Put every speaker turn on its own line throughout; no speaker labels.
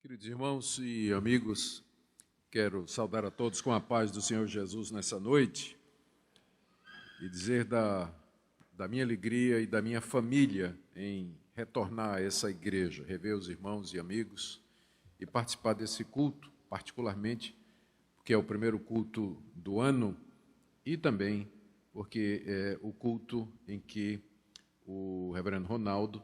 Queridos irmãos e amigos, quero saudar a todos com a paz do Senhor Jesus nessa noite e dizer da minha alegria e da minha família em retornar a essa igreja, rever os irmãos e amigos e participar desse culto, particularmente porque é o primeiro culto do ano e também porque é o culto em que o reverendo Ronaldo,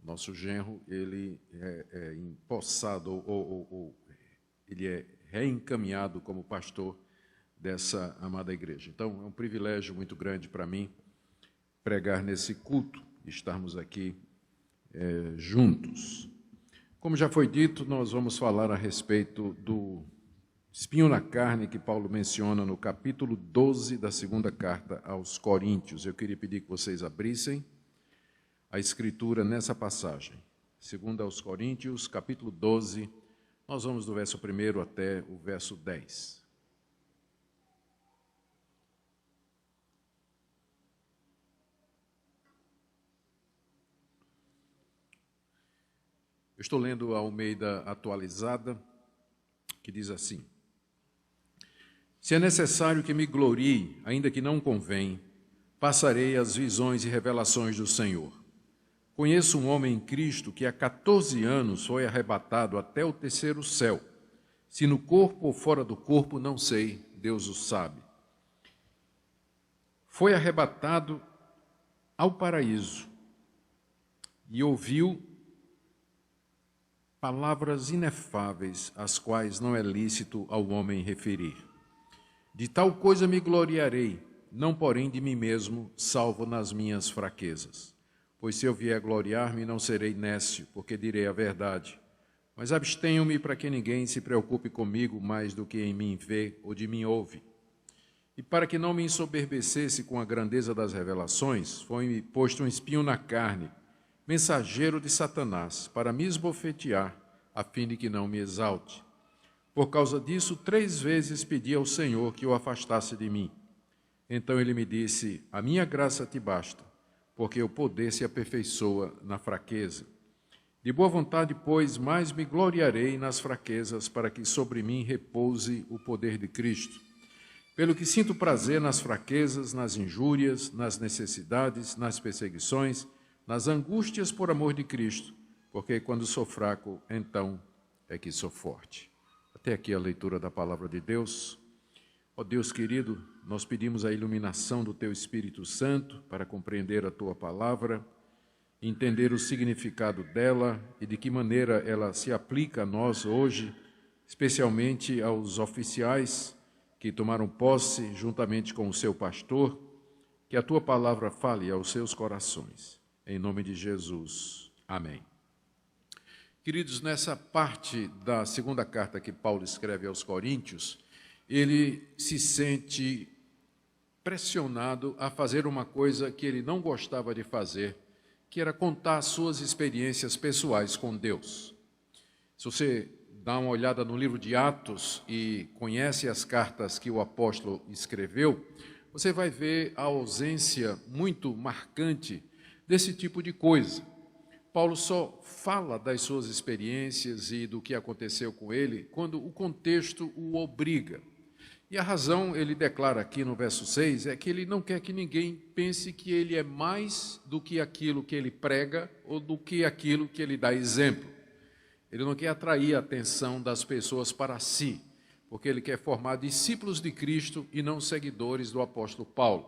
nosso genro, ele é empossado ou ele é reencaminhado como pastor dessa amada igreja. Então, é um privilégio muito grande para mim pregar nesse culto e estarmos aqui juntos. Como já foi dito, nós vamos falar a respeito do espinho na carne que Paulo menciona no capítulo 12 da segunda carta aos Coríntios. Eu queria pedir que vocês abrissem a Escritura nessa passagem. Segundo aos Coríntios, capítulo 12, nós vamos do verso 1 até o verso 10. Eu estou lendo a Almeida atualizada, que diz assim: Se é necessário que me glorie, ainda que não convém, passarei as visões e revelações do Senhor. Conheço um homem em Cristo que há 14 anos foi arrebatado até o terceiro céu. Se no corpo ou fora do corpo, não sei, Deus o sabe. Foi arrebatado ao paraíso e ouviu palavras inefáveis, as quais não é lícito ao homem referir. De tal coisa me gloriarei, não porém de mim mesmo, salvo nas minhas fraquezas. Pois se eu vier gloriar-me, não serei nécio, porque direi a verdade. Mas abstenho-me para que ninguém se preocupe comigo mais do que em mim vê ou de mim ouve. E para que não me ensoberbecesse com a grandeza das revelações, foi-me posto um espinho na carne, mensageiro de Satanás, para me esbofetear, a fim de que não me exalte. Por causa disso, 3 vezes pedi ao Senhor que o afastasse de mim. Então ele me disse: a minha graça te basta, porque o poder se aperfeiçoa na fraqueza. De boa vontade, pois, mais me gloriarei nas fraquezas, para que sobre mim repouse o poder de Cristo. Pelo que sinto prazer nas fraquezas, nas injúrias, nas necessidades, nas perseguições, nas angústias por amor de Cristo, porque quando sou fraco, então é que sou forte. Até aqui a leitura da palavra de Deus. Ó Deus querido, nós pedimos a iluminação do Teu Espírito Santo para compreender a Tua palavra, entender o significado dela e de que maneira ela se aplica a nós hoje, especialmente aos oficiais que tomaram posse juntamente com o seu pastor, que a Tua palavra fale aos seus corações. Em nome de Jesus. Amém. Queridos, nessa parte da segunda carta que Paulo escreve aos Coríntios, ele se sente pressionado a fazer uma coisa que ele não gostava de fazer, que era contar as suas experiências pessoais com Deus. Se você dá uma olhada no livro de Atos e conhece as cartas que o apóstolo escreveu, você vai ver a ausência muito marcante desse tipo de coisa. Paulo só fala das suas experiências e do que aconteceu com ele quando o contexto o obriga. E a razão, ele declara aqui no verso 6, é que ele não quer que ninguém pense que ele é mais do que aquilo que ele prega ou do que aquilo que ele dá exemplo. Ele não quer atrair a atenção das pessoas para si, porque ele quer formar discípulos de Cristo e não seguidores do apóstolo Paulo.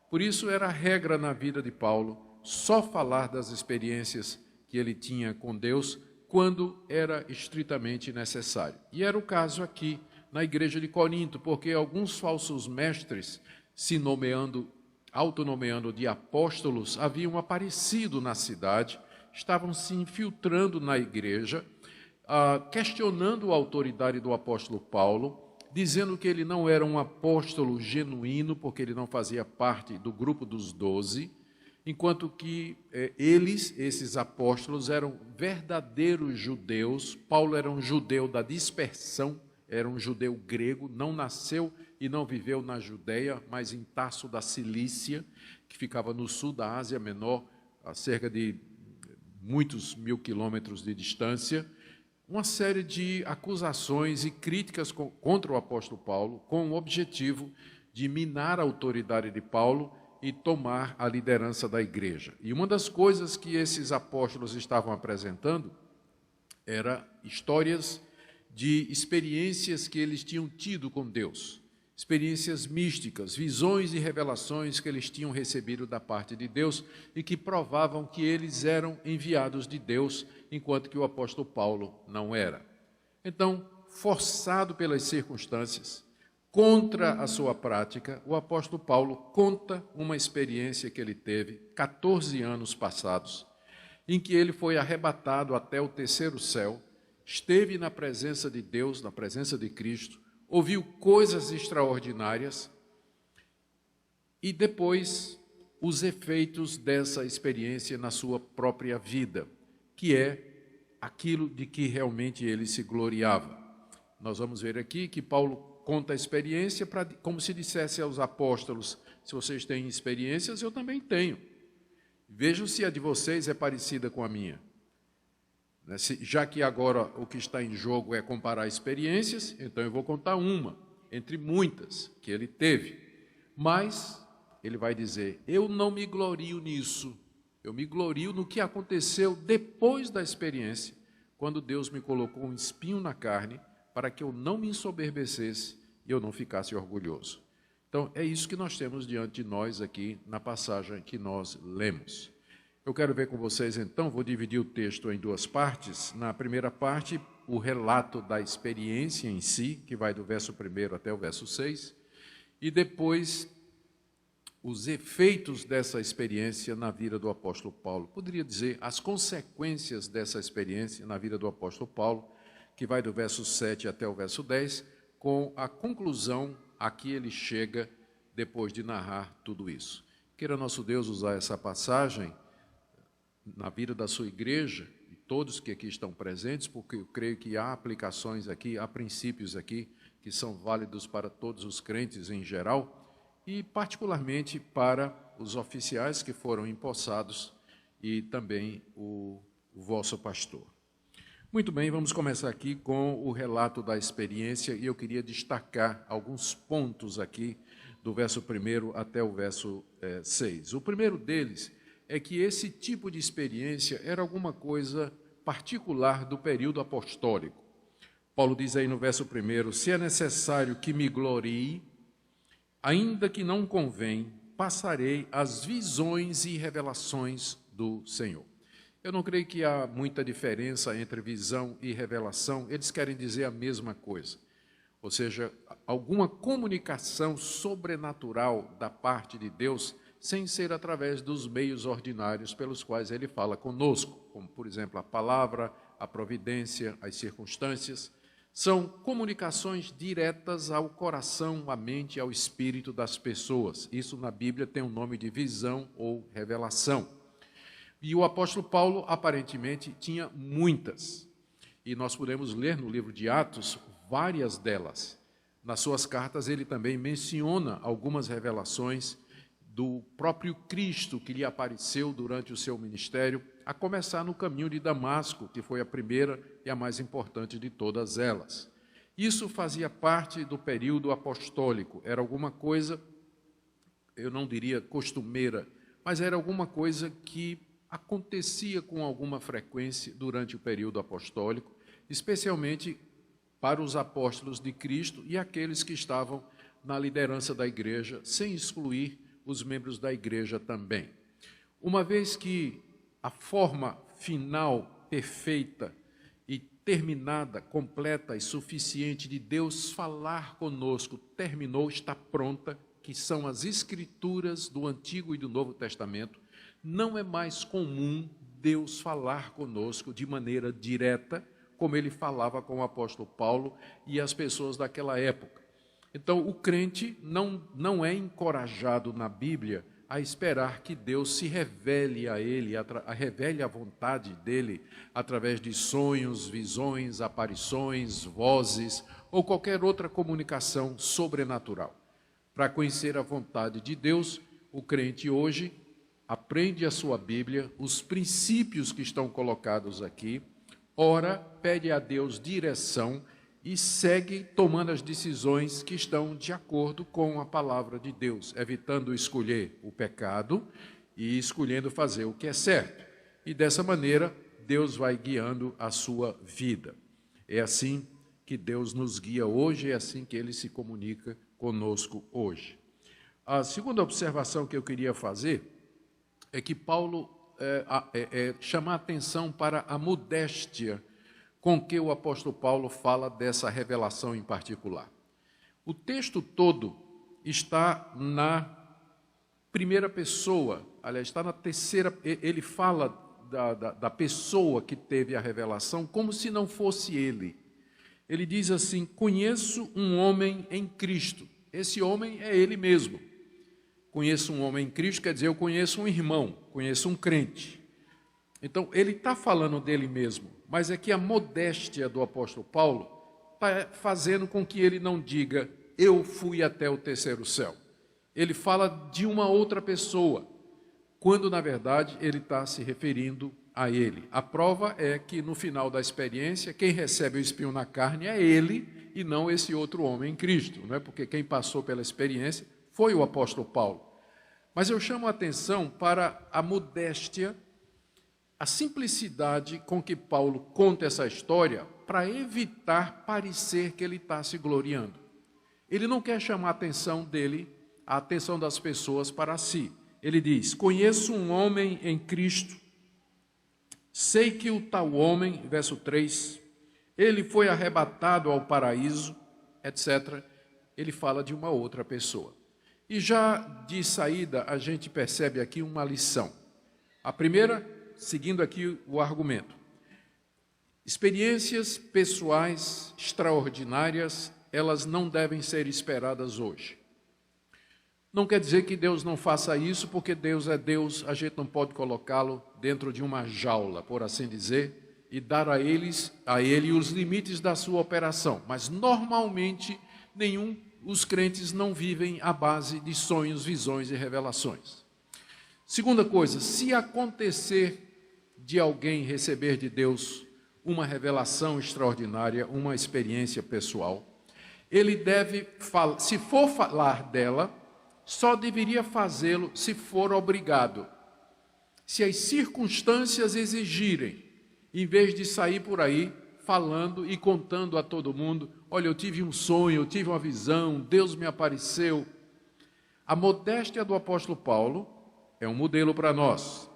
Por isso era a regra na vida de Paulo só falar das experiências que ele tinha com Deus quando era estritamente necessário. E era o caso aqui na igreja de Corinto, porque alguns falsos mestres, se autonomeando de apóstolos, haviam aparecido na cidade, estavam se infiltrando na igreja, questionando a autoridade do apóstolo Paulo, dizendo que ele não era um apóstolo genuíno, porque ele não fazia parte do grupo dos 12, enquanto que esses apóstolos, eram verdadeiros judeus. Paulo era um judeu da dispersão, era um judeu grego, não nasceu e não viveu na Judeia, mas em Tarso da Cilícia, que ficava no sul da Ásia Menor, a cerca de muitos 1000 quilômetros de distância. uma série de acusações e críticas contra o apóstolo Paulo, com o objetivo de minar a autoridade de Paulo e tomar a liderança da igreja. E uma das coisas que esses apóstolos estavam apresentando era histórias de experiências que eles tinham tido com Deus, experiências místicas, visões e revelações que eles tinham recebido da parte de Deus e que provavam que eles eram enviados de Deus, enquanto que o apóstolo Paulo não era. Então, forçado pelas circunstâncias, contra a sua prática, o apóstolo Paulo conta uma experiência que ele teve 14 anos passados, em que ele foi arrebatado até o terceiro céu, esteve na presença de Deus, na presença de Cristo, ouviu coisas extraordinárias e depois os efeitos dessa experiência na sua própria vida, que é aquilo de que realmente ele se gloriava. Nós vamos ver aqui que Paulo conta a experiência como se dissesse aos apóstolos: se vocês têm experiências, eu também tenho. Vejam se a de vocês é parecida com a minha. Já que agora o que está em jogo é comparar experiências, então eu vou contar uma, entre muitas, que ele teve. Mas ele vai dizer: eu não me glorio nisso, eu me glorio no que aconteceu depois da experiência, quando Deus me colocou um espinho na carne, para que eu não me ensoberbecesse e eu não ficasse orgulhoso. Então, é isso que nós temos diante de nós aqui na passagem que nós lemos. Eu quero ver com vocês, então, vou dividir o texto em duas partes. Na primeira parte, o relato da experiência em si, que vai do verso 1 até o verso 6, e depois os efeitos dessa experiência na vida do apóstolo Paulo. Poderia dizer as consequências dessa experiência na vida do apóstolo Paulo, que vai do verso 7 até o verso 10, com a conclusão a que ele chega depois de narrar tudo isso. Queira nosso Deus usar essa passagem na vida da sua igreja, e todos que aqui estão presentes, porque eu creio que há aplicações aqui, há princípios aqui que são válidos para todos os crentes em geral, e particularmente para os oficiais que foram empossados e também o vosso pastor. Muito bem, vamos começar aqui com o relato da experiência, e eu queria destacar alguns pontos aqui, do verso 1 até o verso 6. O primeiro deles é que esse tipo de experiência era alguma coisa particular do período apostólico. Paulo diz aí no verso 1, se é necessário que me glorie, ainda que não convém, passarei as visões e revelações do Senhor. Eu não creio que há muita diferença entre visão e revelação, eles querem dizer a mesma coisa. Ou seja, alguma comunicação sobrenatural da parte de Deus, sem ser através dos meios ordinários pelos quais ele fala conosco, como, por exemplo, a palavra, a providência, as circunstâncias. São comunicações diretas ao coração, à mente, ao espírito das pessoas. Isso na Bíblia tem o nome de visão ou revelação. E o apóstolo Paulo, aparentemente, tinha muitas. E nós podemos ler no livro de Atos várias delas. Nas suas cartas, ele também menciona algumas revelações do próprio Cristo que lhe apareceu durante o seu ministério, a começar no caminho de Damasco, que foi a primeira e a mais importante de todas elas. Isso fazia parte do período apostólico, era alguma coisa, eu não diria costumeira, mas era alguma coisa que acontecia com alguma frequência durante o período apostólico, especialmente para os apóstolos de Cristo e aqueles que estavam na liderança da igreja, sem excluir os membros da igreja também. Uma vez que a forma final, perfeita e terminada, completa e suficiente de Deus falar conosco terminou, está pronta, que são as Escrituras do Antigo e do Novo Testamento, não é mais comum Deus falar conosco de maneira direta, como ele falava com o apóstolo Paulo e as pessoas daquela época. Então, o crente não é encorajado na Bíblia a esperar que Deus se revele a ele, revele a vontade dele através de sonhos, visões, aparições, vozes ou qualquer outra comunicação sobrenatural. Para conhecer a vontade de Deus, o crente hoje aprende a sua Bíblia, os princípios que estão colocados aqui, ora, pede a Deus direção e segue tomando as decisões que estão de acordo com a palavra de Deus, evitando escolher o pecado e escolhendo fazer o que é certo. E dessa maneira, Deus vai guiando a sua vida. É assim que Deus nos guia hoje, é assim que Ele se comunica conosco hoje. A segunda observação que eu queria fazer é que Paulo chama a atenção para a modéstia com que o apóstolo Paulo fala dessa revelação em particular. O texto todo está na primeira pessoa, aliás, está na terceira, ele fala da pessoa que teve a revelação como se não fosse ele. Ele diz assim: conheço um homem em Cristo. Esse homem é ele mesmo. Conheço um homem em Cristo, quer dizer, eu conheço um irmão, conheço um crente. Então, ele está falando dele mesmo, mas é que a modéstia do apóstolo Paulo está fazendo com que ele não diga, eu fui até o terceiro céu. Ele fala de uma outra pessoa, quando, na verdade, ele está se referindo a ele. A prova é que, no final da experiência, quem recebe o espinho na carne é ele e não esse outro homem em Cristo, não é? Porque quem passou pela experiência foi o apóstolo Paulo. Mas eu chamo a atenção para a modéstia, a simplicidade com que Paulo conta essa história para evitar parecer que ele está se gloriando. Ele não quer chamar a atenção dele, a atenção das pessoas para si. Ele diz, conheço um homem em Cristo, sei que o tal homem, verso 3, ele foi arrebatado ao paraíso, etc. Ele fala de uma outra pessoa. E já de saída a gente percebe aqui uma lição. A primeira, seguindo aqui o argumento. Experiências pessoais extraordinárias, elas não devem ser esperadas hoje. Não quer dizer que Deus não faça isso, porque Deus é Deus, a gente não pode colocá-lo dentro de uma jaula, por assim dizer, e dar a ele os limites da sua operação. Mas normalmente os crentes não vivem à base de sonhos, visões e revelações. Segunda coisa, se acontecer de alguém receber de Deus uma revelação extraordinária, uma experiência pessoal, ele deve, se for falar dela, só deveria fazê-lo se for obrigado. Se as circunstâncias exigirem, em vez de sair por aí falando e contando a todo mundo, olha, eu tive um sonho, eu tive uma visão, Deus me apareceu. A modéstia do apóstolo Paulo é um modelo para nós.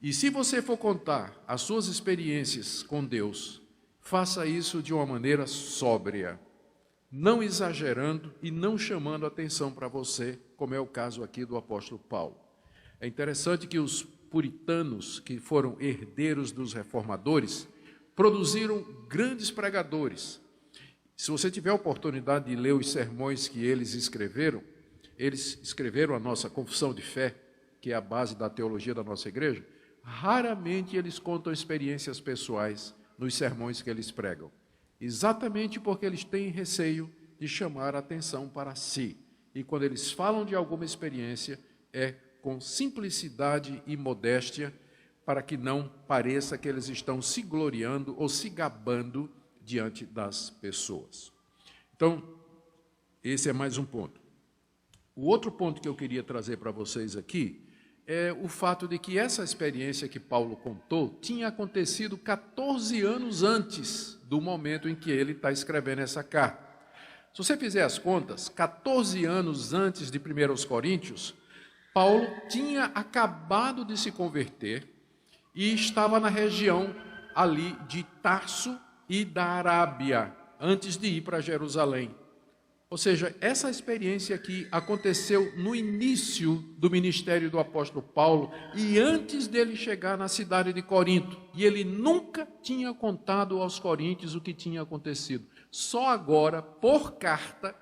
E se você for contar as suas experiências com Deus, faça isso de uma maneira sóbria, não exagerando e não chamando atenção para você, como é o caso aqui do apóstolo Paulo. É interessante que os puritanos, que foram herdeiros dos reformadores, produziram grandes pregadores. Se você tiver a oportunidade de ler os sermões que eles escreveram a nossa confissão de fé, que é a base da teologia da nossa igreja, raramente eles contam experiências pessoais nos sermões que eles pregam. Exatamente porque eles têm receio de chamar a atenção para si. E quando eles falam de alguma experiência, é com simplicidade e modéstia, para que não pareça que eles estão se gloriando ou se gabando diante das pessoas. Então, esse é mais um ponto. O outro ponto que eu queria trazer para vocês aqui é o fato de que essa experiência que Paulo contou tinha acontecido 14 anos antes do momento em que ele está escrevendo essa carta. Se você fizer as contas, 14 anos antes de 1 Coríntios, Paulo tinha acabado de se converter e estava na região ali de Tarso e da Arábia, antes de ir para Jerusalém. Ou seja, essa experiência aqui aconteceu no início do ministério do apóstolo Paulo e antes dele chegar na cidade de Corinto. E ele nunca tinha contado aos coríntios o que tinha acontecido. Só agora, por carta,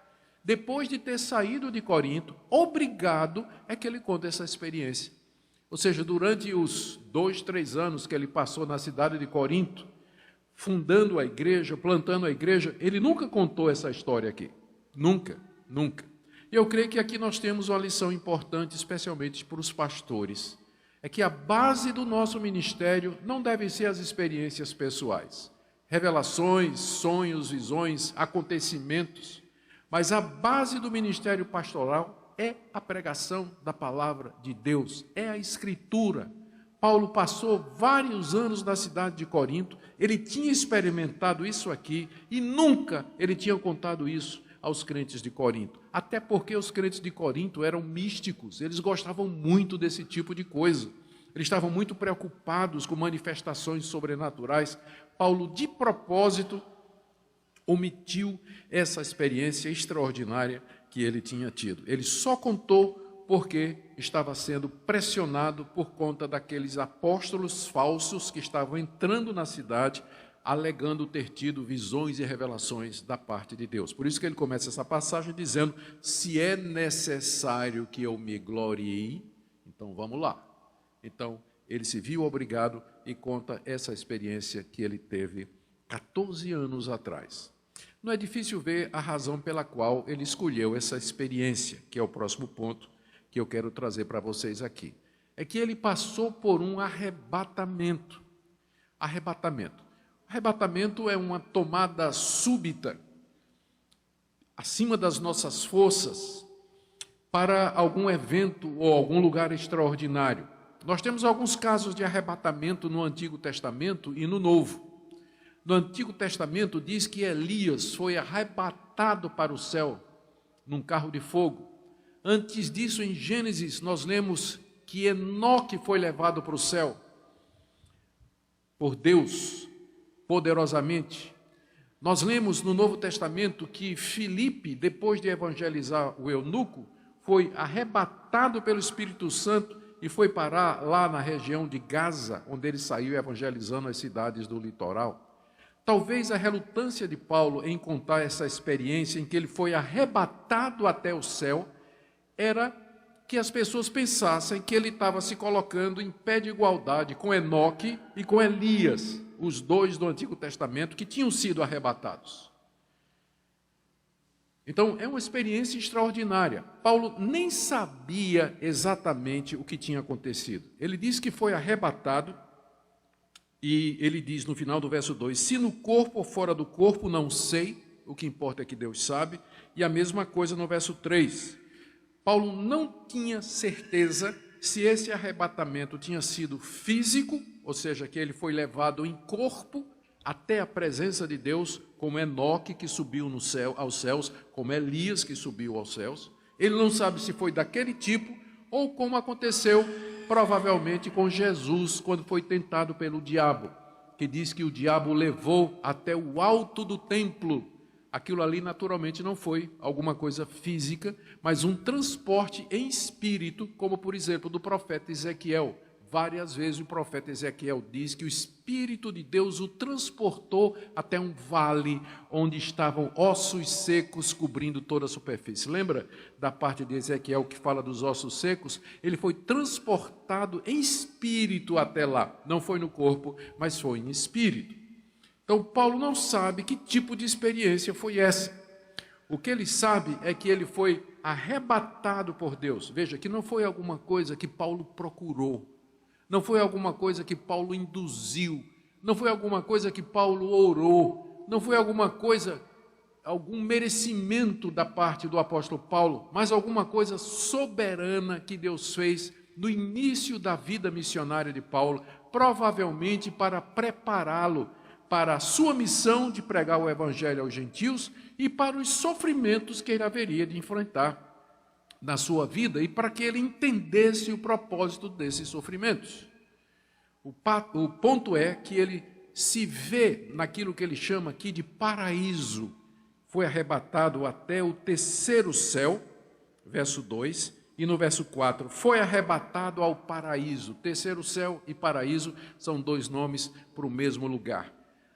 depois de ter saído de Corinto, obrigado, é que ele conta essa experiência. Ou seja, durante os 2-3 anos que ele passou na cidade de Corinto, fundando a igreja, plantando a igreja, ele nunca contou essa história aqui. Nunca, nunca. E eu creio que aqui nós temos uma lição importante, especialmente para os pastores. é que a base do nosso ministério não deve ser as experiências pessoais, revelações, sonhos, visões, acontecimentos, mas a base do ministério pastoral é a pregação da palavra de Deus, é a Escritura. Paulo passou vários anos na cidade de Corinto, ele tinha experimentado isso aqui e nunca ele tinha contado isso aos crentes de Corinto, até porque os crentes de Corinto eram místicos, eles gostavam muito desse tipo de coisa, eles estavam muito preocupados com manifestações sobrenaturais. Paulo, de propósito, omitiu essa experiência extraordinária que ele tinha tido. Ele só contou porque estava sendo pressionado por conta daqueles apóstolos falsos que estavam entrando na cidade, alegando ter tido visões e revelações da parte de Deus. Por isso que ele começa essa passagem dizendo, se é necessário que eu me glorie, então vamos lá. Então, ele se viu obrigado e conta essa experiência que ele teve 14 anos atrás. Não é difícil ver a razão pela qual ele escolheu essa experiência, que é o próximo ponto que eu quero trazer para vocês aqui. É que ele passou por um arrebatamento. Arrebatamento. Arrebatamento é uma tomada súbita, acima das nossas forças, para algum evento ou algum lugar extraordinário. Nós temos alguns casos de arrebatamento no Antigo Testamento e no Novo. No Antigo Testamento diz que Elias foi arrebatado para o céu num carro de fogo. Antes disso, em Gênesis, nós lemos que Enoque foi levado para o céu por Deus, poderosamente. Nós lemos no Novo Testamento que Filipe, depois de evangelizar o eunuco, foi arrebatado pelo Espírito Santo e foi parar lá na região de Gaza, onde ele saiu evangelizando as cidades do litoral. Talvez a relutância de Paulo em contar essa experiência em que ele foi arrebatado até o céu era que as pessoas pensassem que ele estava se colocando em pé de igualdade com Enoque e com Elias, os dois do Antigo Testamento que tinham sido arrebatados. Então, é uma experiência extraordinária. Paulo nem sabia exatamente o que tinha acontecido. Ele diz que foi arrebatado e ele diz no final do verso 2, se no corpo ou fora do corpo, não sei, o que importa é que Deus sabe. E a mesma coisa no verso 3. Paulo não tinha certeza se esse arrebatamento tinha sido físico, ou seja, que ele foi levado em corpo até a presença de Deus, como Enoque que subiu no céu, aos céus, como Elias que subiu aos céus. Ele não sabe se foi daquele tipo ou como aconteceu provavelmente com Jesus quando foi tentado pelo diabo, que diz que o diabo levou até o alto do templo. Aquilo ali naturalmente não foi alguma coisa física, mas um transporte em espírito, como por exemplo do profeta Ezequiel. Várias vezes o profeta Ezequiel diz que o Espírito de Deus o transportou até um vale onde estavam ossos secos cobrindo toda a superfície. Lembra da parte de Ezequiel que fala dos ossos secos? Ele foi transportado em espírito até lá. Não foi no corpo, mas foi em espírito. Então Paulo não sabe que tipo de experiência foi essa. O que ele sabe é que ele foi arrebatado por Deus. Veja que não foi alguma coisa que Paulo procurou. Não foi alguma coisa que Paulo induziu, não foi alguma coisa que Paulo orou, não foi alguma coisa, algum merecimento da parte do apóstolo Paulo, mas alguma coisa soberana que Deus fez no início da vida missionária de Paulo, provavelmente para prepará-lo para a sua missão de pregar o evangelho aos gentios e para os sofrimentos que ele haveria de enfrentar na sua vida e para que ele entendesse o propósito desses sofrimentos. O ponto é que ele se vê naquilo que ele chama aqui de paraíso. Foi arrebatado até o terceiro céu, verso 2, e no verso 4, foi arrebatado ao paraíso. Terceiro céu e paraíso são dois nomes para o mesmo lugar.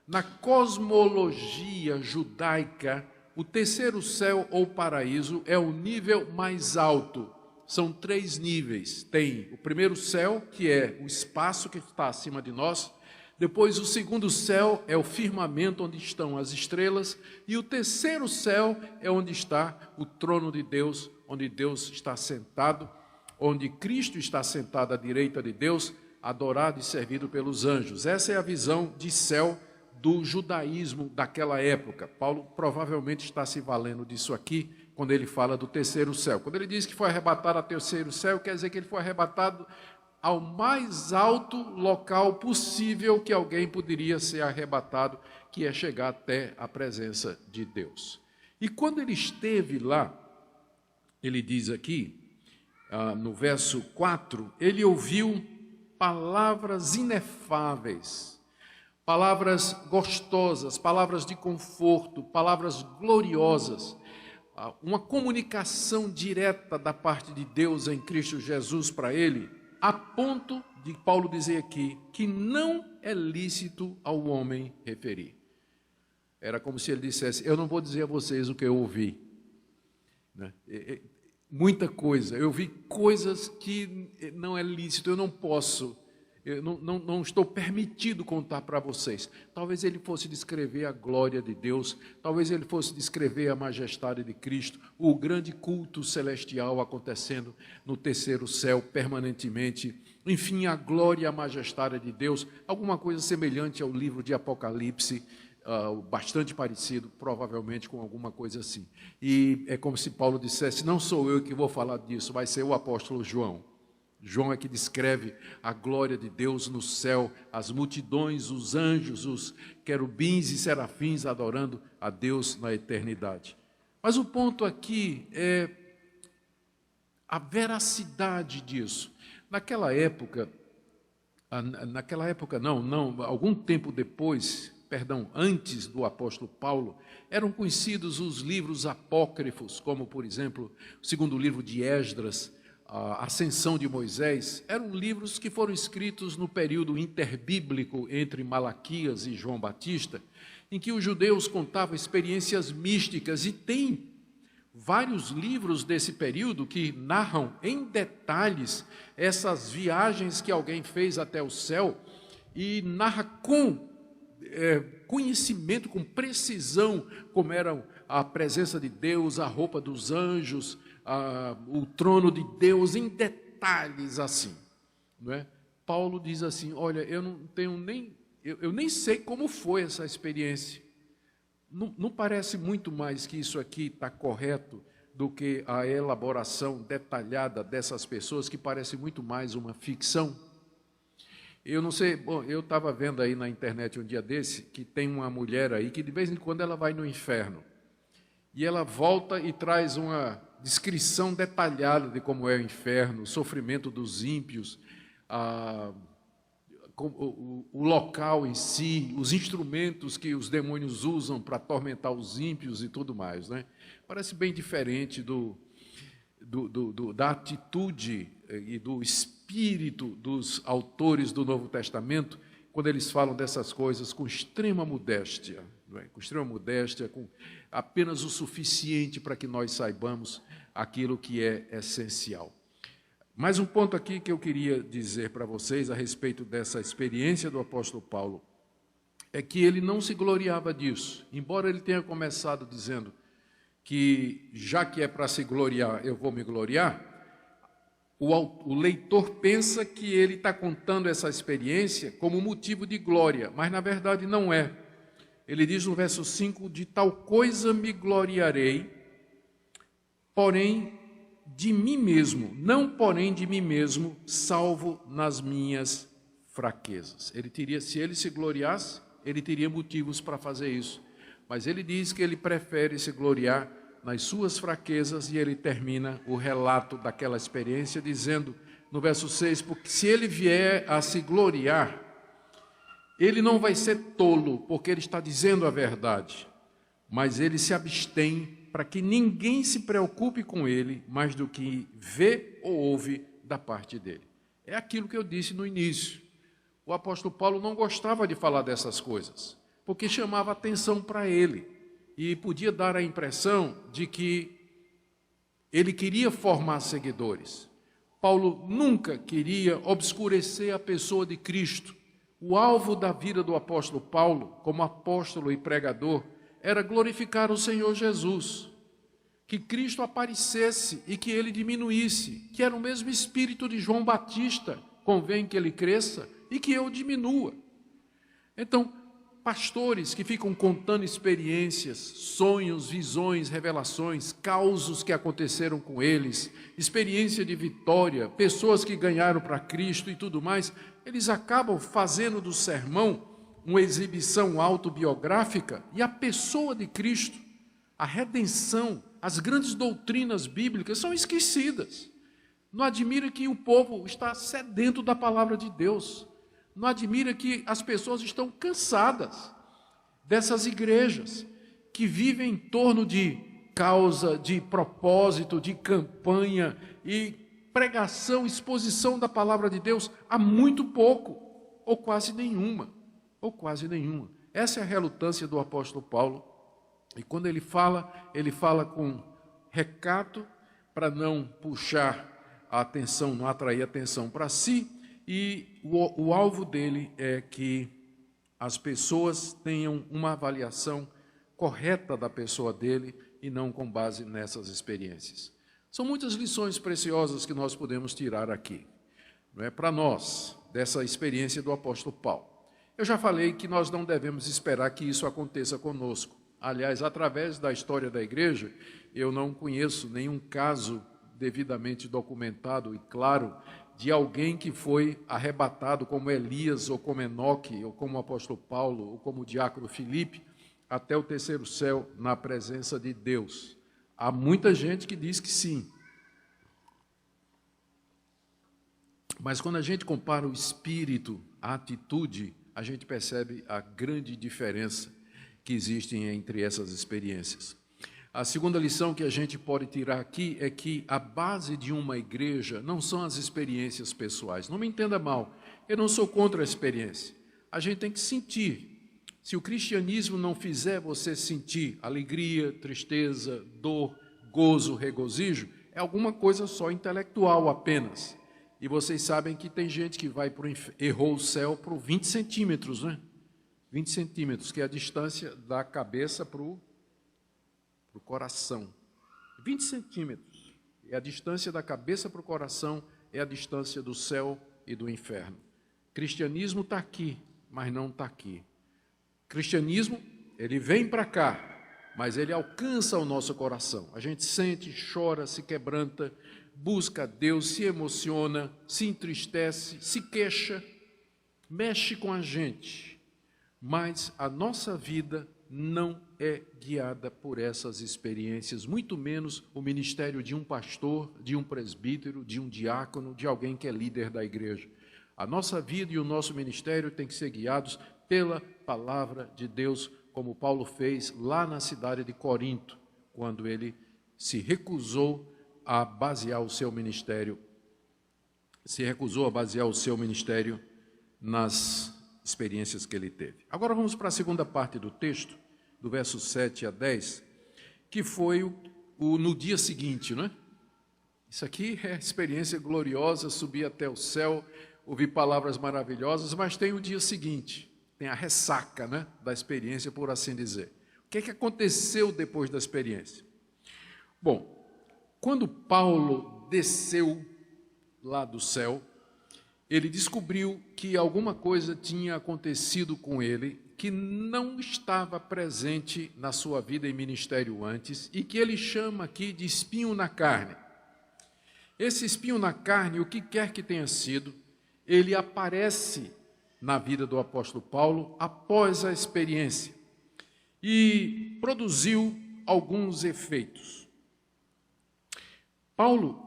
Na cosmologia judaica, o terceiro céu ou paraíso é o nível mais alto. São 3 níveis. Tem o primeiro céu, que é o espaço que está acima de nós. Depois o segundo céu é o firmamento onde estão as estrelas. E o terceiro céu é onde está o trono de Deus, onde Deus está sentado onde Cristo está sentado à direita de Deus, adorado e servido pelos anjos. Essa é a visão de céu do judaísmo daquela época. Paulo provavelmente está se valendo disso aqui, quando ele fala do terceiro céu. Quando ele diz que foi arrebatado ao terceiro céu, quer dizer que ele foi arrebatado ao mais alto local possível que alguém poderia ser arrebatado, que é chegar até a presença de Deus. E quando ele esteve lá, ele diz aqui, no verso 4, ele ouviu palavras inefáveis, palavras gostosas, palavras de conforto, palavras gloriosas, uma comunicação direta da parte de Deus em Cristo Jesus para ele, a ponto de Paulo dizer aqui que não é lícito ao homem referir. Era como se ele dissesse: eu não vou dizer a vocês o que eu ouvi, né? Muita coisa, eu vi coisas que não é lícito, eu não posso, eu não estou permitido contar para vocês. Talvez ele fosse descrever a glória de Deus, talvez ele fosse descrever a majestade de Cristo, o grande culto celestial acontecendo no terceiro céu permanentemente, enfim, a glória e a majestade de Deus, alguma coisa semelhante ao livro de Apocalipse, bastante parecido, provavelmente com alguma coisa assim. E é como se Paulo dissesse: não sou eu que vou falar disso, vai ser o apóstolo João. João é que descreve a glória de Deus no céu, as multidões, os anjos, os querubins e serafins adorando a Deus na eternidade. Mas o ponto aqui é a veracidade disso. Naquela época não, algum tempo depois, antes do apóstolo Paulo, eram conhecidos os livros apócrifos, como, por exemplo, o segundo livro de Esdras, a Ascensão de Moisés. Eram livros que foram escritos no período interbíblico entre Malaquias e João Batista, em que os judeus contavam experiências místicas, e tem vários livros desse período que narram em detalhes essas viagens que alguém fez até o céu, e narra com conhecimento, com precisão, como era a presença de Deus, a roupa dos anjos, o trono de Deus, em detalhes assim, não é? Paulo diz assim: olha, eu não tenho nem, eu nem sei como foi essa experiência. Não parece muito mais que isso aqui está correto do que a elaboração detalhada dessas pessoas, que parece muito mais uma ficção? Eu não sei, eu estava vendo aí na internet um dia desse, que tem uma mulher aí que de vez em quando ela vai no inferno, e ela volta e traz uma descrição detalhada de como é o inferno, o sofrimento dos ímpios, o local em si, os instrumentos que os demônios usam para atormentar os ímpios e tudo mais, né? Parece bem diferente da atitude e do espírito dos autores do Novo Testamento, quando eles falam dessas coisas com extrema modéstia, não é? Com extrema modéstia, com apenas o suficiente para que nós saibamos aquilo que é essencial. Mais um ponto aqui que eu queria dizer para vocês a respeito dessa experiência do apóstolo Paulo, é que ele não se gloriava disso, embora ele tenha começado dizendo que, já que é para se gloriar, eu vou me gloriar. O leitor pensa que ele está contando essa experiência como motivo de glória, mas na verdade não é. Ele diz no verso 5, de tal coisa me gloriarei, porém de mim mesmo, não porém de mim mesmo, salvo nas minhas fraquezas. Se ele se gloriasse, ele teria motivos para fazer isso, mas ele diz que ele prefere se gloriar nas suas fraquezas, e ele termina o relato daquela experiência dizendo, no verso 6, porque se ele vier a se gloriar, ele não vai ser tolo, porque ele está dizendo a verdade, mas ele se abstém para que ninguém se preocupe com ele mais do que vê ou ouve da parte dele. É aquilo que eu disse no início. O apóstolo Paulo não gostava de falar dessas coisas, porque chamava atenção para ele, e podia dar a impressão de que ele queria formar seguidores. Paulo nunca queria obscurecer a pessoa de Cristo. O alvo da vida do apóstolo Paulo, como apóstolo e pregador, era glorificar o Senhor Jesus. que Cristo aparecesse e que ele diminuísse, que era o mesmo espírito de João Batista, convém que ele cresça e que eu diminua. Então, pastores que ficam contando experiências, sonhos, visões, revelações, causos que aconteceram com eles, experiência de vitória, pessoas que ganharam para Cristo e tudo mais, eles acabam fazendo do sermão uma exibição autobiográfica e a pessoa de Cristo, a redenção, as grandes doutrinas bíblicas são esquecidas. Não admira que o povo está sedento da palavra de Deus. Não admira que as pessoas estão cansadas dessas igrejas que vivem em torno de causa, de propósito, de campanha e pregação, exposição da palavra de Deus há muito pouco, ou quase nenhuma. Essa é a relutância do apóstolo Paulo. E quando ele fala com recato para não puxar a atenção, não atrair a atenção para si, e o alvo dele é que as pessoas tenham uma avaliação correta da pessoa dele e não com base nessas experiências. São muitas lições preciosas que nós podemos tirar aqui, não é, para nós, dessa experiência do apóstolo Paulo. Eu já falei que nós não devemos esperar que isso aconteça conosco. Aliás, através da história da igreja, eu não conheço nenhum caso devidamente documentado e claro de alguém que foi arrebatado como Elias, ou como Enoque, ou como o apóstolo Paulo, ou como o diácono Filipe, até o terceiro céu na presença de Deus. Há muita gente que diz que sim. Mas quando a gente compara o espírito, a atitude, a gente percebe a grande diferença que existem entre essas experiências. A segunda lição que a gente pode tirar aqui é que a base de uma igreja não são as experiências pessoais. Não me entenda mal, eu não sou contra a experiência. A gente tem que sentir. Se o cristianismo não fizer você sentir alegria, tristeza, dor, gozo, regozijo, é alguma coisa só intelectual apenas. E vocês sabem que tem gente que vai errou o céu por 20 centímetros, né? 20 centímetros, que é a distância da cabeça para o coração. 20 centímetros. É a distância da cabeça para o coração, é a distância do céu e do inferno. Cristianismo está aqui, mas não está aqui. Cristianismo, ele vem para cá, mas ele alcança o nosso coração. A gente sente, chora, se quebranta, busca a Deus, se emociona, se entristece, se queixa, mexe com a gente. Mas a nossa vida não é guiada por essas experiências, muito menos o ministério de um pastor, de um presbítero, de um diácono, de alguém que é líder da igreja. A nossa vida e o nosso ministério têm que ser guiados pela palavra de Deus, como Paulo fez lá na cidade de Corinto, quando ele se recusou a basear o seu ministério, nas experiências que ele teve. Agora vamos para a segunda parte do texto, do verso 7 a 10, que foi no dia seguinte, não é? Isso aqui é experiência gloriosa, subir até o céu, ouvir palavras maravilhosas, mas tem o dia seguinte, tem a ressaca, né, da experiência, por assim dizer. O que é que aconteceu depois da experiência? Bom, quando Paulo desceu lá do céu, ele descobriu que alguma coisa tinha acontecido com ele que não estava presente na sua vida e ministério antes e que ele chama aqui de espinho na carne. Esse espinho na carne, o que quer que tenha sido, ele aparece na vida do apóstolo Paulo após a experiência e produziu alguns efeitos. Paulo,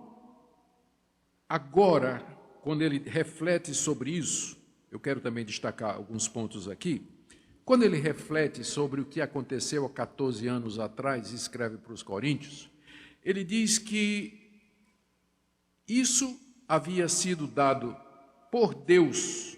agora, quando ele reflete sobre isso, eu quero também destacar alguns pontos aqui. Quando ele reflete sobre o que aconteceu há 14 anos atrás e escreve para os Coríntios, ele diz que isso havia sido dado por Deus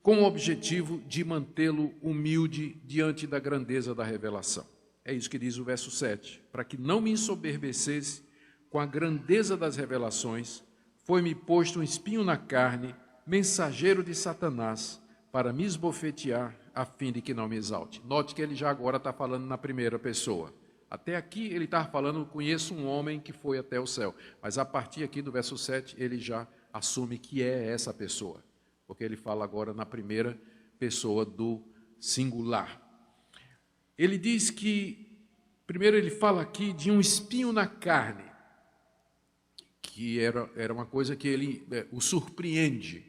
com o objetivo de mantê-lo humilde diante da grandeza da revelação. É isso que diz o verso 7. Para que não me ensoberbecesse com a grandeza das revelações, foi-me posto um espinho na carne, mensageiro de Satanás, para me esbofetear, a fim de que não me exalte. Note que ele já agora está falando na primeira pessoa. Até aqui ele estava falando, conheço um homem que foi até o céu. Mas a partir aqui do verso 7, ele já assume que é essa pessoa. Porque ele fala agora na primeira pessoa do singular. Ele diz que, primeiro ele fala aqui de um espinho na carne, que era uma coisa que ele o surpreende.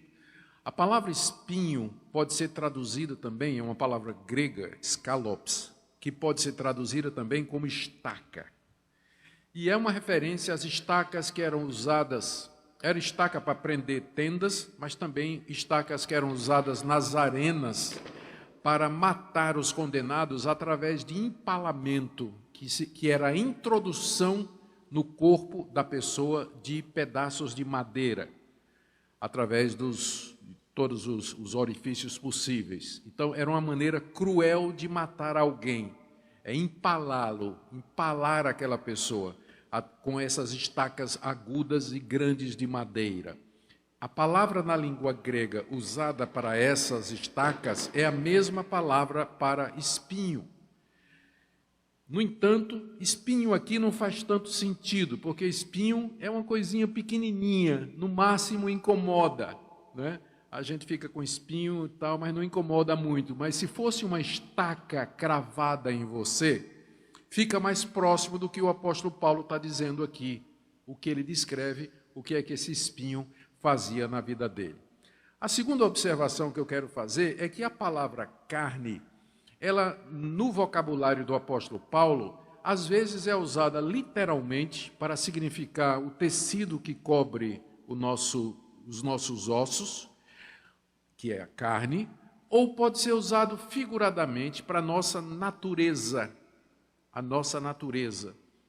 A palavra espinho pode ser traduzida também, é uma palavra grega, skalops, que pode ser traduzida também como estaca. E é uma referência às estacas que eram usadas, era estaca para prender tendas, mas também estacas que eram usadas nas arenas para matar os condenados através de empalamento, que era a introdução no corpo da pessoa de pedaços de madeira, através dos todos os orifícios possíveis. Então, era uma maneira cruel de matar alguém, é empalá-lo, empalar aquela pessoa com essas estacas agudas e grandes de madeira. A palavra na língua grega usada para essas estacas é a mesma palavra para espinho. No entanto, espinho aqui não faz tanto sentido, porque espinho é uma coisinha pequenininha, no máximo incomoda, né? A gente fica com espinho e tal, mas não incomoda muito. Mas se fosse uma estaca cravada em você, fica mais próximo do que o apóstolo Paulo está dizendo aqui, o que ele descreve, o que é que esse espinho fazia na vida dele. A segunda observação que eu quero fazer é que a palavra carne, ela, no vocabulário do apóstolo Paulo, às vezes é usada literalmente para significar o tecido que cobre os nossos ossos, que é a carne, ou pode ser usado figuradamente para a nossa natureza,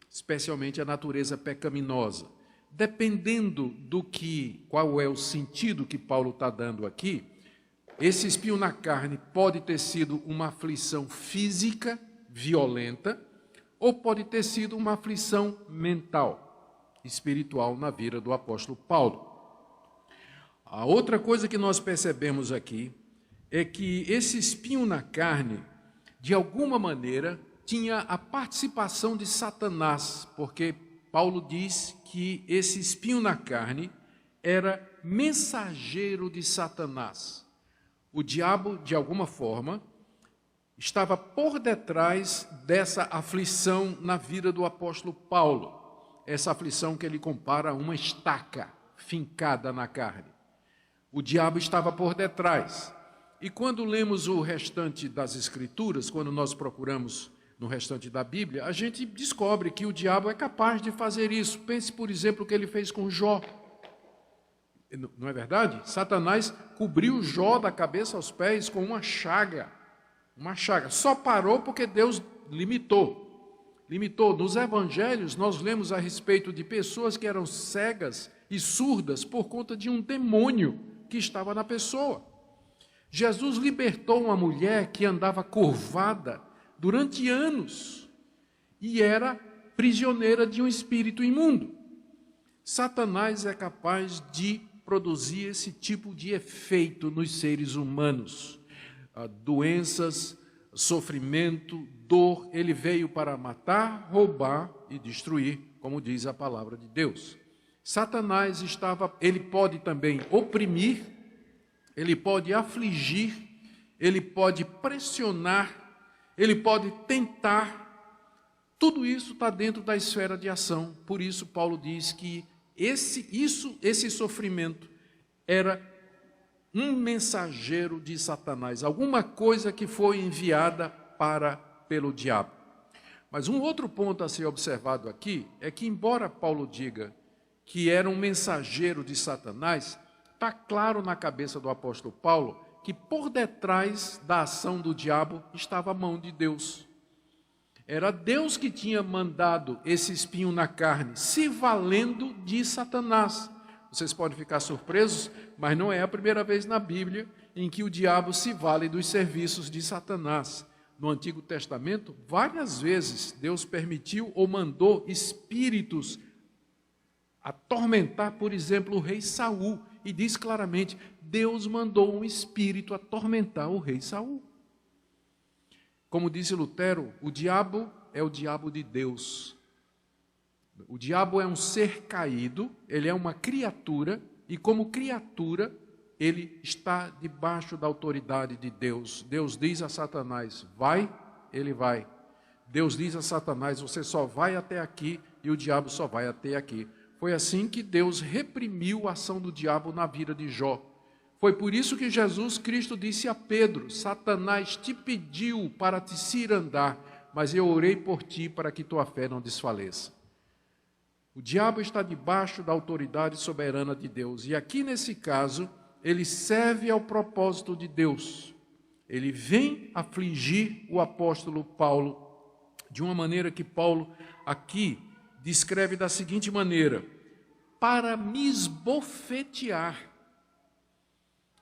especialmente a natureza pecaminosa. Dependendo qual é o sentido que Paulo está dando aqui, esse espinho na carne pode ter sido uma aflição física, violenta, ou pode ter sido uma aflição mental, espiritual na vida do apóstolo Paulo. A outra coisa que nós percebemos aqui é que esse espinho na carne, de alguma maneira, tinha a participação de Satanás, porque Paulo diz que esse espinho na carne era mensageiro de Satanás. O diabo, de alguma forma, estava por detrás dessa aflição na vida do apóstolo Paulo, essa aflição que ele compara a uma estaca fincada na carne. O diabo estava por detrás. E quando lemos o restante das Escrituras, quando nós procuramos no restante da Bíblia, a gente descobre que o diabo é capaz de fazer isso. Pense, por exemplo, o que ele fez com Jó. Não é verdade? Satanás cobriu Jó da cabeça aos pés com uma chaga. Uma chaga. Só parou porque Deus limitou. Nos evangelhos, nós lemos a respeito de pessoas que eram cegas e surdas por conta de um demônio que estava na pessoa. Jesus libertou uma mulher que andava curvada durante anos e era prisioneira de um espírito imundo. Satanás é capaz de produzir esse tipo de efeito nos seres humanos. Doenças, sofrimento, dor, ele veio para matar, roubar e destruir, como diz a palavra de Deus. Satanás ele pode também oprimir, ele pode afligir, ele pode pressionar, ele pode tentar. Tudo isso está dentro da esfera de ação. Por isso Paulo diz que esse sofrimento era um mensageiro de Satanás, alguma coisa que foi enviada pelo diabo. Mas um outro ponto a ser observado aqui é que, embora Paulo diga que era um mensageiro de Satanás, está claro na cabeça do apóstolo Paulo que por detrás da ação do diabo estava a mão de Deus. Era Deus que tinha mandado esse espinho na carne, se valendo de Satanás. Vocês podem ficar surpresos, mas não é a primeira vez na Bíblia em que o diabo se vale dos serviços de Satanás. No Antigo Testamento, várias vezes Deus permitiu ou mandou espíritos atormentar, por exemplo, o rei Saul, e diz claramente, Deus mandou um espírito atormentar o rei Saul. Como disse Lutero, o diabo é o diabo de Deus. O diabo é um ser caído, ele é uma criatura, e como criatura, ele está debaixo da autoridade de Deus. Deus diz a Satanás, vai, ele vai. Deus diz a Satanás, você só vai até aqui, e o diabo só vai até aqui. Foi assim que Deus reprimiu a ação do diabo na vida de Jó. Foi por isso que Jesus Cristo disse a Pedro, Satanás te pediu para te cirandar, mas eu orei por ti para que tua fé não desfaleça. O diabo está debaixo da autoridade soberana de Deus, e aqui nesse caso, ele serve ao propósito de Deus. Ele vem afligir o apóstolo Paulo, de uma maneira que Paulo aqui descreve da seguinte maneira, para me esbofetear.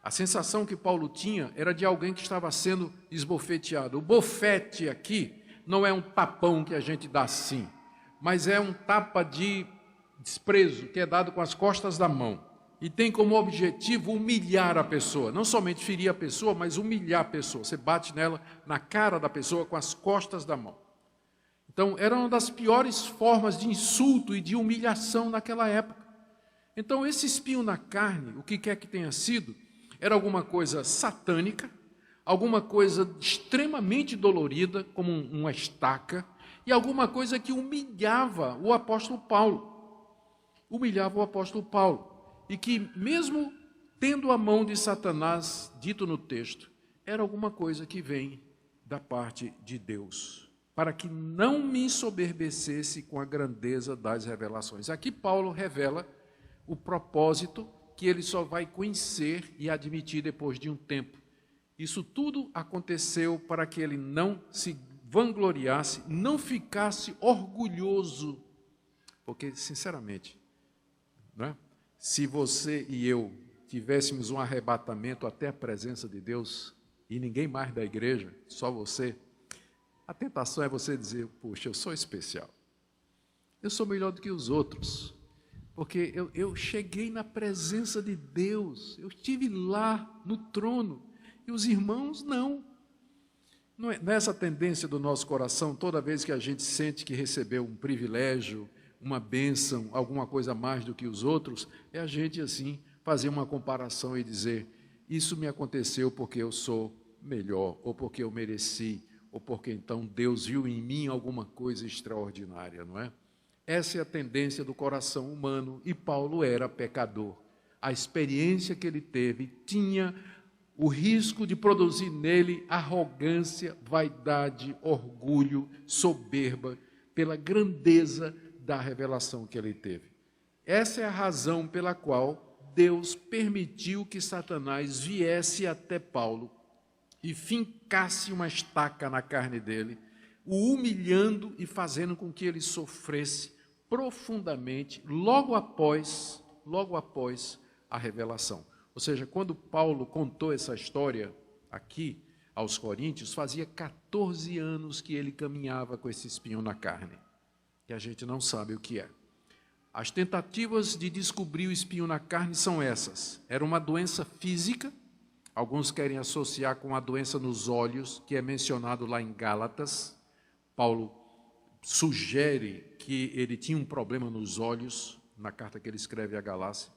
A sensação que Paulo tinha era de alguém que estava sendo esbofeteado. O bofete aqui não é um tapão que a gente dá assim, mas é um tapa de desprezo que é dado com as costas da mão. E tem como objetivo humilhar a pessoa. Não somente ferir a pessoa, mas humilhar a pessoa. Você bate nela, na cara da pessoa, com as costas da mão. Então, era uma das piores formas de insulto e de humilhação naquela época. Então, esse espinho na carne, o que quer que tenha sido, era alguma coisa satânica, alguma coisa extremamente dolorida, como uma estaca, e alguma coisa que humilhava o apóstolo Paulo. Humilhava o apóstolo Paulo. E que, mesmo tendo a mão de Satanás, dito no texto, era alguma coisa que vem da parte de Deus, para que não me ensoberbecesse com a grandeza das revelações. Aqui Paulo revela o propósito que ele só vai conhecer e admitir depois de um tempo. Isso tudo aconteceu para que ele não se vangloriasse, não ficasse orgulhoso, porque, sinceramente, não é? Se você e eu tivéssemos um arrebatamento até a presença de Deus, e ninguém mais da igreja, só você, a tentação é você dizer, puxa, eu sou especial, eu sou melhor do que os outros, porque eu cheguei na presença de Deus, eu estive lá no trono, e os irmãos não. Não é essa tendência do nosso coração, toda vez que a gente sente que recebeu um privilégio, uma bênção, alguma coisa mais do que os outros, é a gente assim fazer uma comparação e dizer, isso me aconteceu porque eu sou melhor, ou porque eu mereci, ou porque então Deus viu em mim alguma coisa extraordinária, não é? Essa é a tendência do coração humano, e Paulo era pecador. A experiência que ele teve tinha o risco de produzir nele arrogância, vaidade, orgulho, soberba, pela grandeza da revelação que ele teve. Essa é a razão pela qual Deus permitiu que Satanás viesse até Paulo e fincasse uma estaca na carne dele, o humilhando e fazendo com que ele sofresse profundamente logo após a revelação. Ou seja, quando Paulo contou essa história aqui aos Coríntios, fazia 14 anos que ele caminhava com esse espinho na carne, que a gente não sabe o que é. As tentativas de descobrir o espinho na carne são essas. Era uma doença física, alguns querem associar com a doença nos olhos, que é mencionado lá em Gálatas. Paulo sugere que ele tinha um problema nos olhos, na carta que ele escreve a Galácia.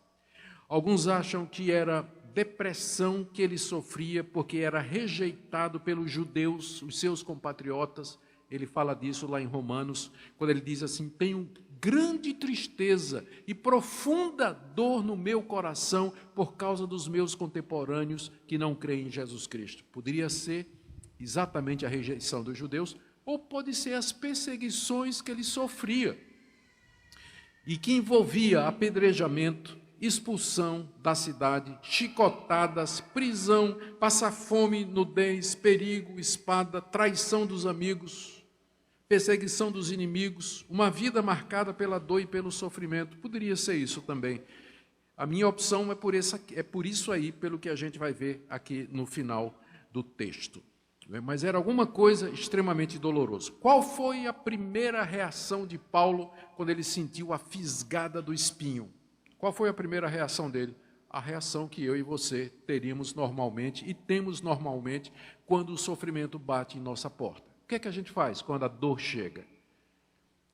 Alguns acham que era depressão que ele sofria porque era rejeitado pelos judeus, os seus compatriotas. Ele fala disso lá em Romanos, quando ele diz assim, tenho grande tristeza e profunda dor no meu coração por causa dos meus contemporâneos que não creem em Jesus Cristo. Poderia ser exatamente a rejeição dos judeus, ou pode ser as perseguições que ele sofria, e que envolvia apedrejamento, expulsão da cidade, chicotadas, prisão, passar fome, nudez, perigo, espada, traição dos amigos, perseguição dos inimigos, uma vida marcada pela dor e pelo sofrimento. Poderia ser isso também. A minha opção é por isso aí, pelo que a gente vai ver aqui no final do texto. Mas era alguma coisa extremamente dolorosa. Qual foi a primeira reação de Paulo quando ele sentiu a fisgada do espinho? Qual foi a primeira reação dele? A reação que eu e você teríamos normalmente e temos normalmente quando o sofrimento bate em nossa porta. que é que a gente faz quando a dor chega?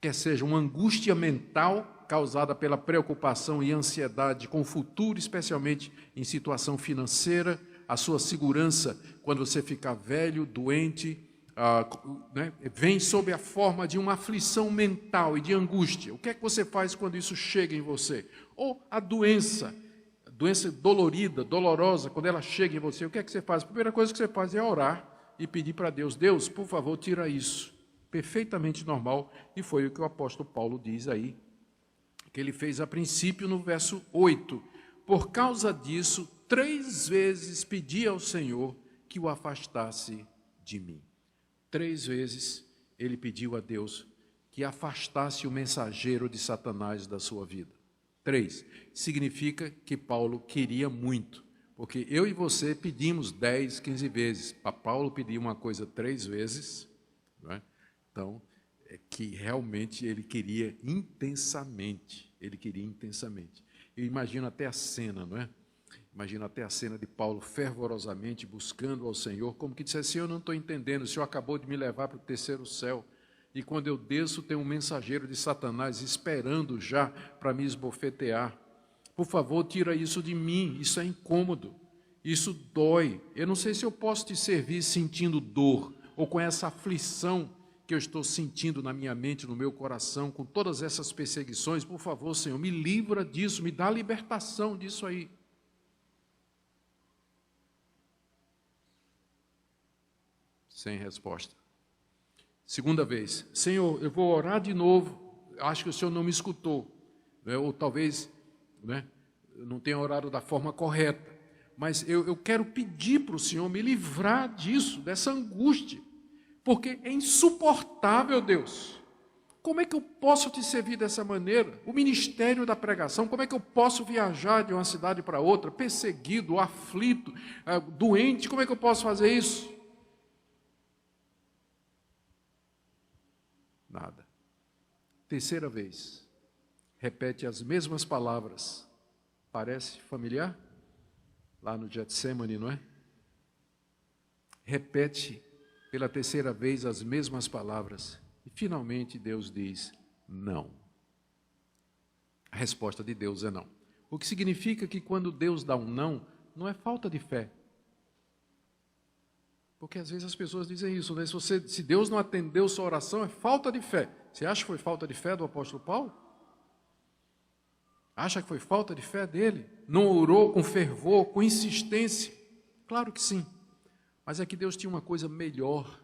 Quer seja uma angústia mental causada pela preocupação e ansiedade com o futuro, especialmente em situação financeira, a sua segurança quando você ficar velho, doente, vem sob a forma de uma aflição mental e de angústia. O que é que você faz quando isso chega em você? Ou a doença dolorida, dolorosa, quando ela chega em você, o que é que você faz? A primeira coisa que você faz é orar e pedir para Deus: Deus, por favor, tira isso. Perfeitamente normal, e foi o que o apóstolo Paulo diz aí, que ele fez a princípio no verso 8. Por causa disso, 3 vezes pedi ao Senhor que o afastasse de mim. 3 vezes ele pediu a Deus que afastasse o mensageiro de Satanás da sua vida. 3. Significa que Paulo queria muito, porque eu e você pedimos 10, 15 vezes. Para Paulo pedir uma coisa 3 vezes, não é? Então, é que realmente ele queria intensamente. Eu imagino até a cena, não é? Imagino até a cena de Paulo fervorosamente buscando ao Senhor, como que dissesse: eu não estou entendendo, o Senhor acabou de me levar para o 3º céu, e quando eu desço tem um mensageiro de Satanás esperando já para me esbofetear. Por favor, tira isso de mim, isso é incômodo, isso dói. Eu não sei se eu posso te servir sentindo dor, ou com essa aflição que eu estou sentindo na minha mente, no meu coração, com todas essas perseguições. Por favor, Senhor, me livra disso, me dá a libertação disso aí. Sem resposta. 2ª vez: Senhor, eu vou orar de novo, acho que o Senhor não me escutou, né? Ou talvez, né, eu não tenha orado da forma correta, mas eu quero pedir para o Senhor me livrar disso, dessa angústia, porque é insuportável, Deus. Como é que eu posso te servir dessa maneira? O ministério da pregação, como é que eu posso viajar de uma cidade para outra, perseguido, aflito, doente, como é que eu posso fazer isso? Nada. 3ª vez, repete as mesmas palavras. Parece familiar? Lá no Getsemane, não é? Repete pela 3ª vez as mesmas palavras. E finalmente Deus diz: não. A resposta de Deus é não. O que significa que quando Deus dá um não, não é falta de fé. Porque às vezes as pessoas dizem isso, né? Se Deus não atendeu sua oração, é falta de fé. Você acha que foi falta de fé do apóstolo Paulo? Acha que foi falta de fé dele? Não orou com fervor, com insistência? Claro que sim. Mas é que Deus tinha uma coisa melhor.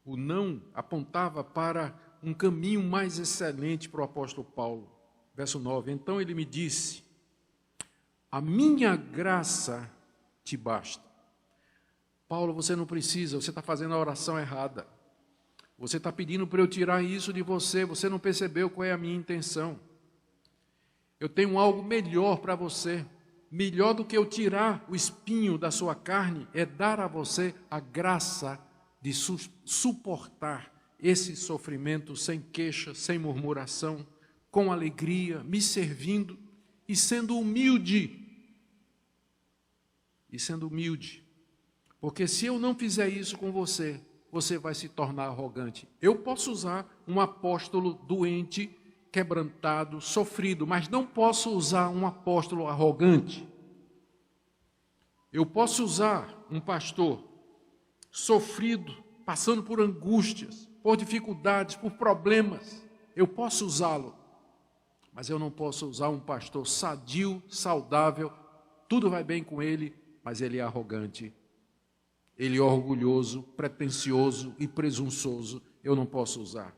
O não apontava para um caminho mais excelente para o apóstolo Paulo. Verso 9: então ele me disse: a minha graça te basta. Paulo, você não precisa, você está fazendo a oração errada. Você está pedindo para eu tirar isso de você, você não percebeu qual é a minha intenção. Eu tenho algo melhor para você. Melhor do que eu tirar o espinho da sua carne, é dar a você a graça de suportar esse sofrimento sem queixa, sem murmuração, com alegria, me servindo e sendo humilde. Porque se eu não fizer isso com você, você vai se tornar arrogante. Eu posso usar um apóstolo doente, quebrantado, sofrido, mas não posso usar um apóstolo arrogante. Eu posso usar um pastor sofrido, passando por angústias, por dificuldades, por problemas. Eu posso usá-lo, mas eu não posso usar um pastor sadio, saudável, tudo vai bem com ele, mas ele é arrogante. Ele é orgulhoso, pretensioso e presunçoso. Eu não posso usar.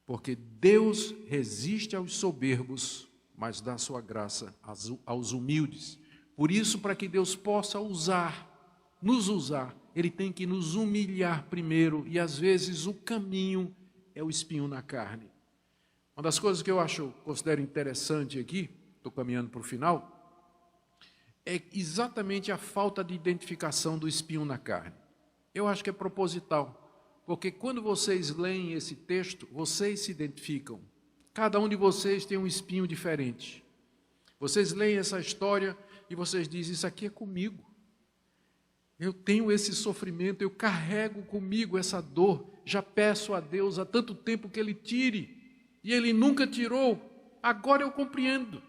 Porque Deus resiste aos soberbos, mas dá sua graça aos humildes. Por isso, para que Deus possa nos usar, Ele tem que nos humilhar primeiro, e às vezes o caminho é o espinho na carne. Uma das coisas que eu considero interessante aqui, estou caminhando para o final, é exatamente a falta de identificação do espinho na carne. Eu acho que é proposital, porque quando vocês leem esse texto, vocês se identificam. Cada um de vocês tem um espinho diferente. Vocês leem essa história e vocês dizem: isso aqui é comigo. Eu tenho esse sofrimento, eu carrego comigo essa dor, já peço a Deus há tanto tempo que Ele tire, e Ele nunca tirou, agora eu compreendo.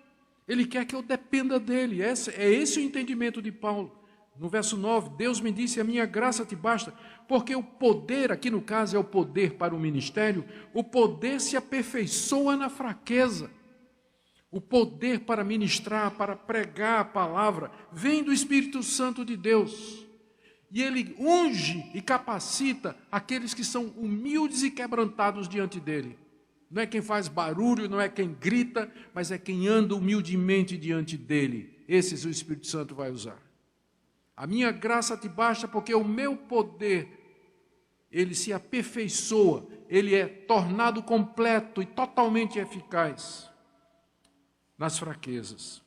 Ele quer que eu dependa dEle, é esse o entendimento de Paulo. No verso 9, Deus me disse, a minha graça te basta, porque o poder, aqui no caso é o poder para o ministério, o poder se aperfeiçoa na fraqueza. O poder para ministrar, para pregar a palavra, vem do Espírito Santo de Deus. E Ele unge e capacita aqueles que são humildes e quebrantados diante dEle. Não é quem faz barulho, não é quem grita, mas é quem anda humildemente diante dEle. Esses o Espírito Santo vai usar. A minha graça te basta porque o meu poder, ele se aperfeiçoa, ele é tornado completo e totalmente eficaz nas fraquezas.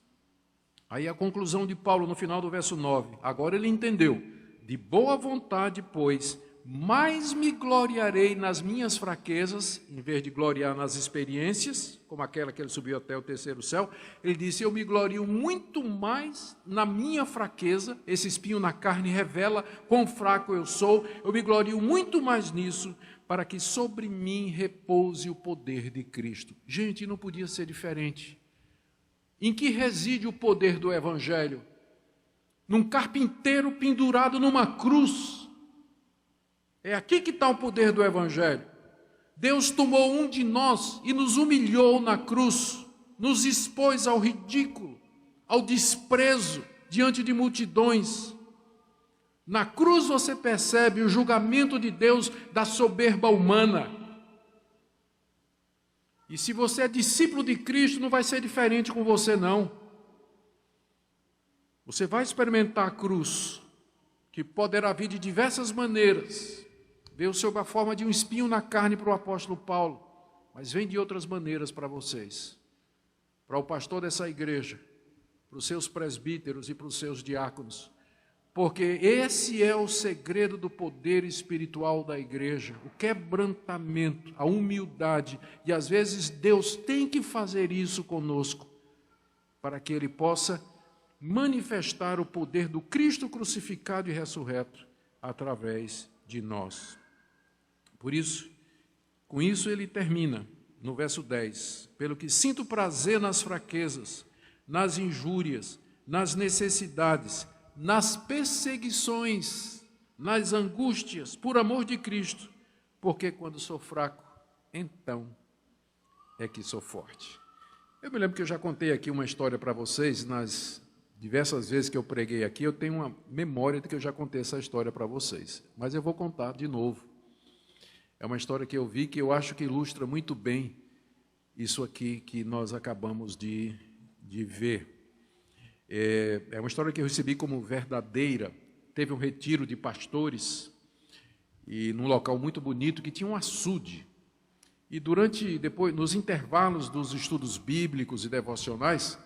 Aí a conclusão de Paulo no final do verso 9. Agora ele entendeu. De boa vontade, pois, mais me gloriarei nas minhas fraquezas, em vez de gloriar nas experiências, como aquela que ele subiu até o terceiro céu. Ele disse, eu me glorio muito mais na minha fraqueza, esse espinho na carne revela quão fraco eu sou, eu me glorio muito mais nisso, para que sobre mim repouse o poder de Cristo. Gente, não podia ser diferente. Em que reside o poder do Evangelho? Num carpinteiro pendurado numa cruz. É aqui que está o poder do Evangelho. Deus tomou um de nós e nos humilhou na cruz, nos expôs ao ridículo, ao desprezo diante de multidões. Na cruz você percebe o julgamento de Deus da soberba humana. E se você é discípulo de Cristo, não vai ser diferente com você, não. Você vai experimentar a cruz, que poderá vir de diversas maneiras. Veio sob a forma de um espinho na carne para o apóstolo Paulo, mas vem de outras maneiras para vocês. Para o pastor dessa igreja, para os seus presbíteros e para os seus diáconos. Porque esse é o segredo do poder espiritual da igreja, o quebrantamento, a humildade. E às vezes Deus tem que fazer isso conosco, para que Ele possa manifestar o poder do Cristo crucificado e ressurreto através de nós. Por isso, com isso ele termina, no verso 10, pelo que sinto prazer nas fraquezas, nas injúrias, nas necessidades, nas perseguições, nas angústias, por amor de Cristo, porque quando sou fraco, então é que sou forte. Eu me lembro que eu já contei aqui uma história para vocês, nas diversas vezes que eu preguei aqui, eu tenho uma memória de que eu já contei essa história para vocês, mas eu vou contar de novo. É uma história que eu vi que eu acho que ilustra muito bem isso aqui que nós acabamos de ver. É uma história que eu recebi como verdadeira. Teve um retiro de pastores, e num local muito bonito, que tinha um açude. E depois, nos intervalos dos estudos bíblicos e devocionais,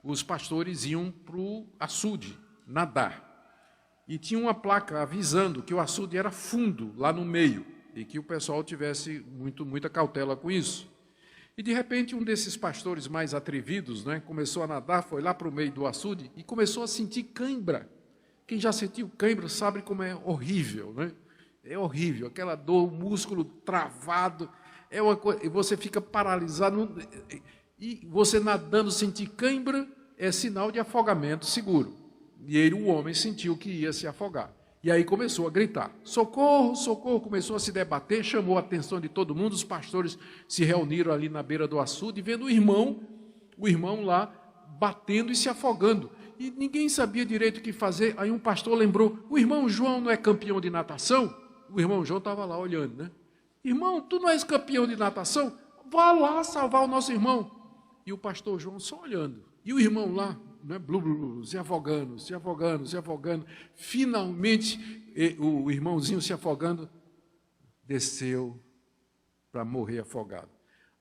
os pastores iam para o açude nadar. E tinha uma placa avisando que o açude era fundo, lá no meio, e que o pessoal tivesse muita cautela com isso. E de repente um desses pastores mais atrevidos, começou a nadar, foi lá para o meio do açude e começou a sentir cãibra. Quem já sentiu cãibra sabe como é horrível, É horrível, aquela dor, o músculo travado, é uma coisa, e você fica paralisado, e você nadando sentir cãibra é sinal de afogamento seguro. E o homem sentiu que ia se afogar. E aí começou a gritar, socorro, socorro, começou a se debater, chamou a atenção de todo mundo, os pastores se reuniram ali na beira do açude, vendo o irmão lá batendo e se afogando. E ninguém sabia direito o que fazer, aí um pastor lembrou, o irmão João não é campeão de natação? O irmão João estava lá olhando, Irmão, tu não és campeão de natação? Vá lá salvar o nosso irmão. E o pastor João só olhando, e o irmão lá, se afogando, se afogando, se afogando. Finalmente, o irmãozinho se afogando, desceu para morrer afogado.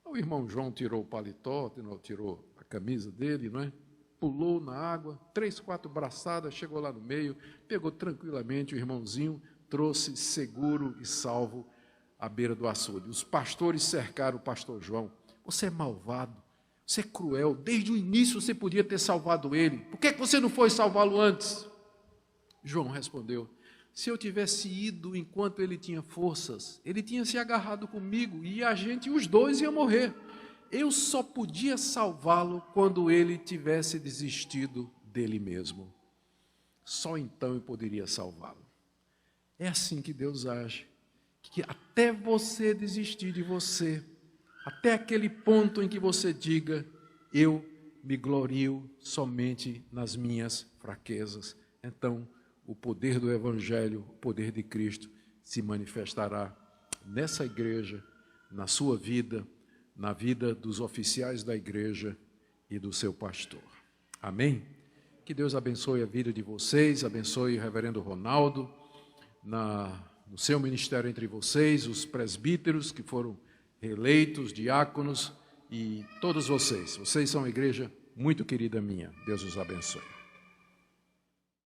O irmão João tirou o paletó, tirou a camisa dele, pulou na água, 3, 4 braçadas, chegou lá no meio, pegou tranquilamente o irmãozinho, trouxe seguro e salvo à beira do açude. Os pastores cercaram o pastor João. Você é malvado. Você é cruel, desde o início você podia ter salvado ele. Por que você não foi salvá-lo antes? João respondeu, Se eu tivesse ido enquanto ele tinha forças, ele tinha se agarrado comigo e os dois iam morrer. Eu só podia salvá-lo quando ele tivesse desistido dele mesmo. Só então eu poderia salvá-lo. É assim que Deus age, que até você desistir de você, até aquele ponto em que você diga, eu me glorio somente nas minhas fraquezas. Então, o poder do Evangelho, o poder de Cristo, se manifestará nessa igreja, na sua vida, na vida dos oficiais da igreja e do seu pastor. Amém? Que Deus abençoe a vida de vocês, abençoe o reverendo Ronaldo, no seu ministério entre vocês, os presbíteros que foram reeleitos, diáconos e todos vocês. Vocês são uma igreja muito querida minha. Deus os abençoe.